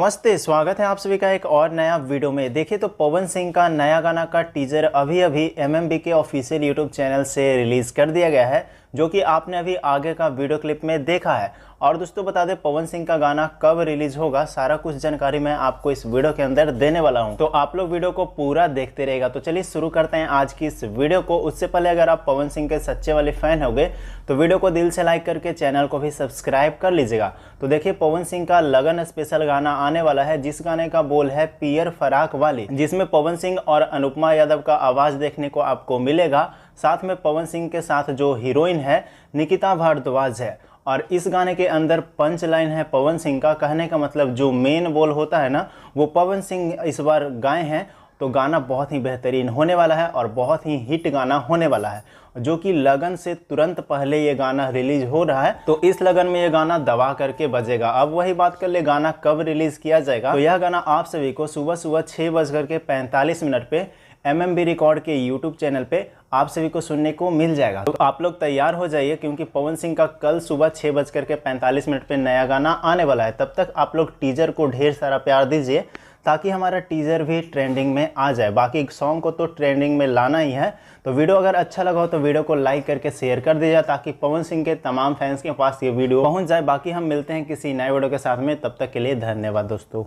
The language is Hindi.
नमस्ते, स्वागत है आप सभी का एक और नया वीडियो में। देखिए तो पवन सिंह का नया गाना का टीजर अभी अभी एमएमबी के ऑफिशियल यूट्यूब चैनल से रिलीज कर दिया गया है, जो कि आपने अभी आगे का वीडियो क्लिप में देखा है। और दोस्तों बता दें पवन सिंह का गाना कब रिलीज होगा, सारा कुछ जानकारी मैं आपको इस वीडियो के अंदर देने वाला हूं, तो आप लोग वीडियो को पूरा देखते रहेगा। तो चलिए शुरू करते हैं आज की इस वीडियो को। उससे पहले अगर आप पवन सिंह के सच्चे वाले फैन हो गए तो वीडियो को दिल से लाइक करके चैनल को भी सब्सक्राइब कर लीजिएगा। तो देखिए पवन सिंह का लगन स्पेशल गाना आने वाला है, जिस गाने का बोल है पियर फराक वाली, जिसमें पवन सिंह और अनुपमा यादव का आवाज देखने को आपको मिलेगा। साथ में पवन सिंह के साथ जो हीरोइन है निकिता भारद्वाज है। और इस गाने के अंदर पंच लाइन है पवन सिंह का, कहने का मतलब जो मेन बोल होता है ना, वो पवन सिंह इस बार गाए हैं। तो गाना बहुत ही बेहतरीन होने वाला है और बहुत ही हिट गाना होने वाला है, जो कि लगन से तुरंत पहले ये गाना रिलीज हो रहा है। तो इस लगन में ये गाना दबा करके बजेगा। अब वही बात कर ले गाना कब रिलीज किया जाएगा, तो यह गाना आप सभी को सुबह 6:45 पे एमएमबी रिकॉर्ड के यूट्यूब चैनल पे आप सभी को सुनने को मिल जाएगा। तो आप लोग तैयार हो जाइए, क्योंकि पवन सिंह का कल सुबह 6:45 पे नया गाना आने वाला है। तब तक आप लोग टीजर को ढेर सारा प्यार दीजिए, ताकि हमारा टीजर भी ट्रेंडिंग में आ जाए। बाकी सॉन्ग को तो ट्रेंडिंग में लाना ही है। तो वीडियो अगर अच्छा लगा हो तो वीडियो को लाइक करके शेयर कर दीजिए, ताकि पवन सिंह के तमाम फैंस के पास ये वीडियो पहुंच जाए। बाकी हम मिलते हैं किसी नए वीडियो के साथ में, तब तक के लिए धन्यवाद दोस्तों।